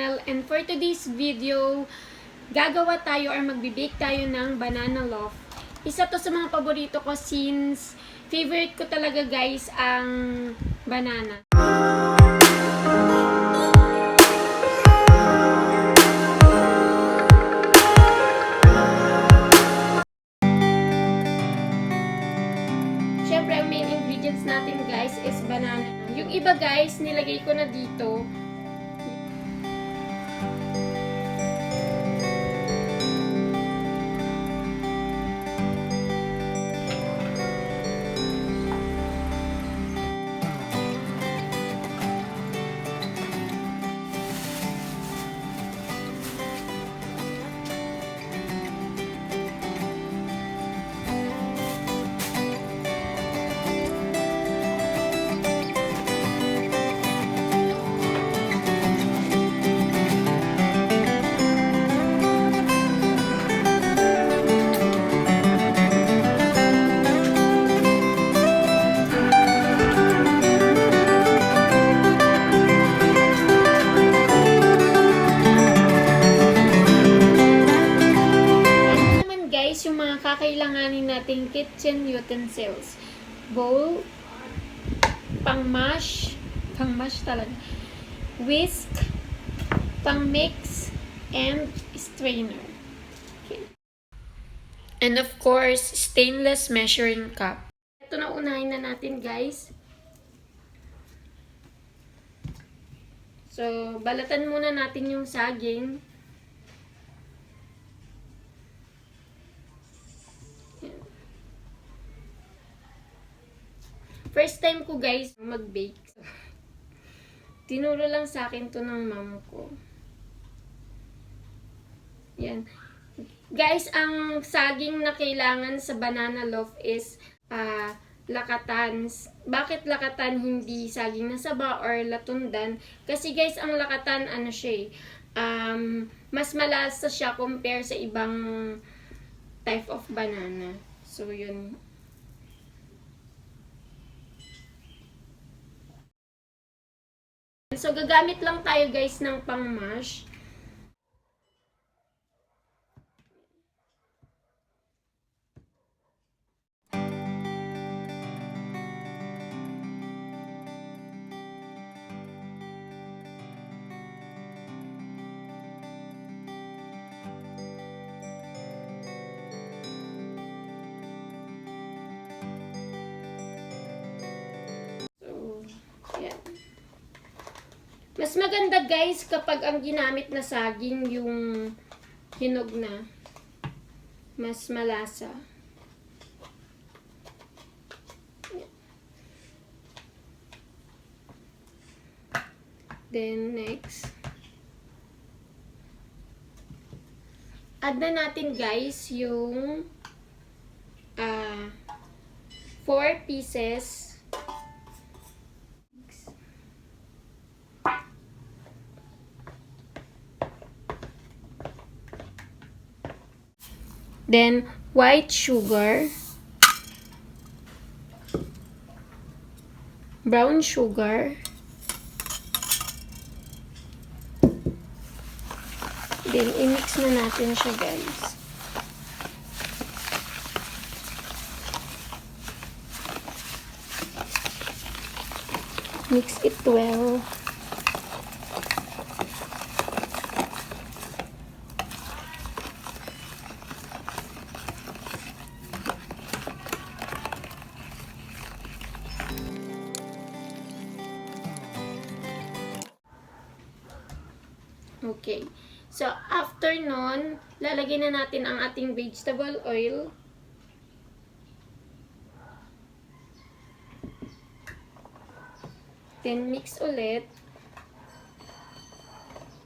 channel, and for today's video, gagawa tayo or magbe-bake tayo ng banana loaf. Isa to sa mga paborito ko since favorite ko talaga guys ang banana. Syempre ang main ingredients natin guys is banana. Yung iba guys, nilagay ko na dito. Yung mga kakailanganin nating kitchen utensils. Bowl, pang-mash talaga, whisk, pang-mix, and strainer. Okay. And of course, stainless measuring cup. Ito na unahin na natin guys. So, balatan muna natin yung saging. First time ko guys mag-bake. Tinuro lang sa akin to ng mom ko. Yan. Guys, ang saging na kailangan sa banana loaf is lakatan. Bakit lakatan, hindi saging na saba or latundan? Kasi guys, ang lakatan ano siya mas malasa siya compare sa ibang type of banana. So yun. So, gagamit lang tayo guys ng pang-mash. So, yan. Mas maganda guys kapag ang ginamit na saging yung hinog na. Mas malasa. Then next, add na natin guys yung 4 pieces then white sugar, brown sugar, then i-mix na natin siya guys. Mix it well. Okay. So, after nun, lalagyan na natin ang ating vegetable oil. Then, mix ulit.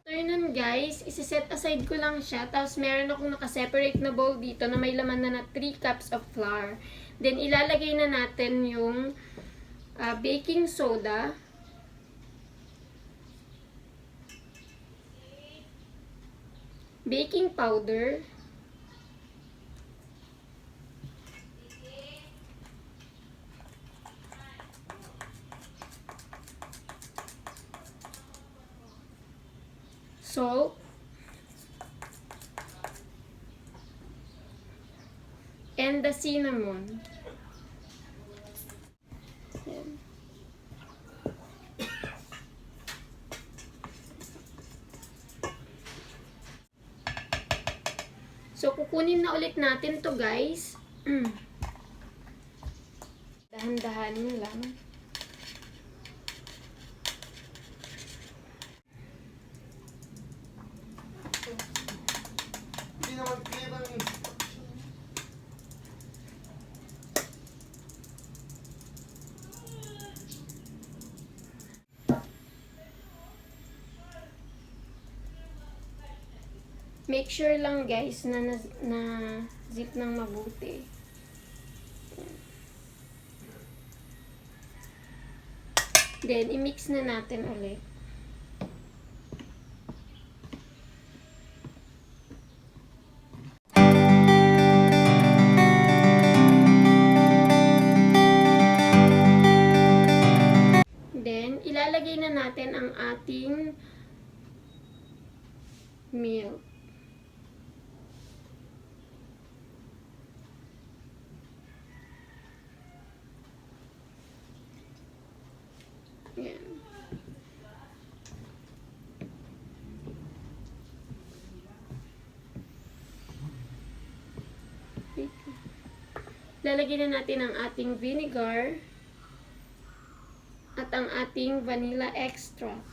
After nun, guys, isi-set aside ko lang siya. Tapos, meron akong nakaseparate na bowl dito na may laman na 3 cups of flour. Then, ilalagay na natin yung baking soda. Baking powder, salt, and the cinnamon. Yan. So, kukunin na ulit natin to guys. Dahan-dahanin lang. Hindi naman clear ang instruction. Make sure lang guys na zip ng mabuti. Then, i-mix na natin ulit. Then, ilalagay na natin ang ating milk. Yan. Lalagyan na natin ang ating vinegar at ang ating vanilla extract.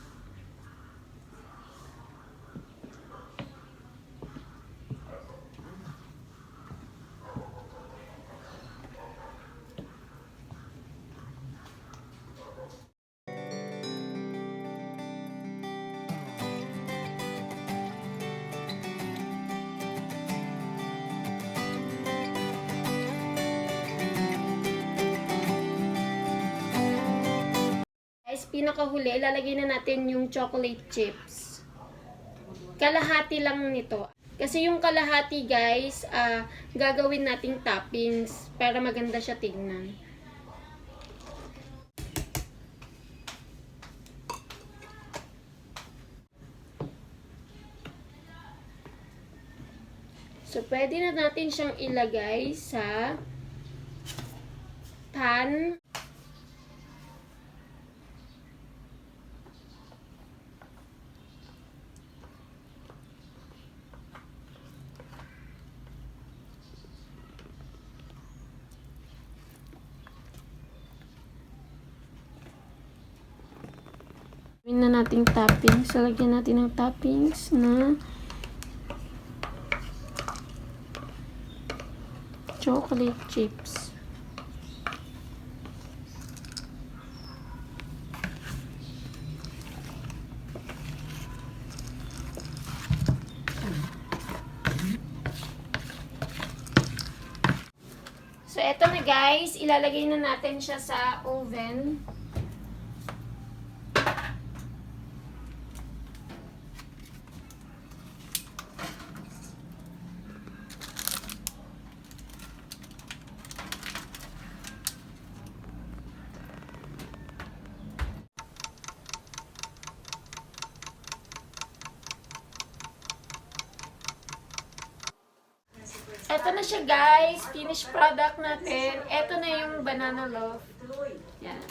Guys, pinakahuli, ilalagay na natin yung chocolate chips. Kalahati lang nito. Kasi yung kalahati, guys, gagawin nating toppings para maganda siya tignan. So, pwede na natin siyang ilagay sa pan. Gawin na nating toppings. So, lagyan natin ng toppings na chocolate chips. So, eto na guys. Ilalagay na natin siya sa oven. Ito na siya guys, finished product natin. Ito na yung banana loaf. Yan.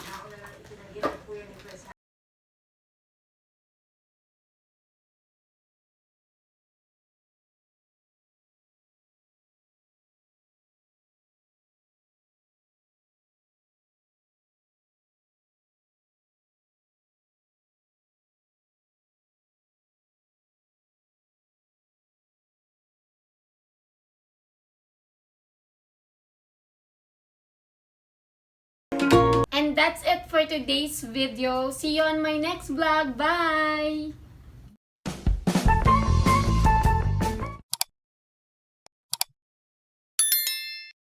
And that's it for today's video. See you on my next vlog. Bye!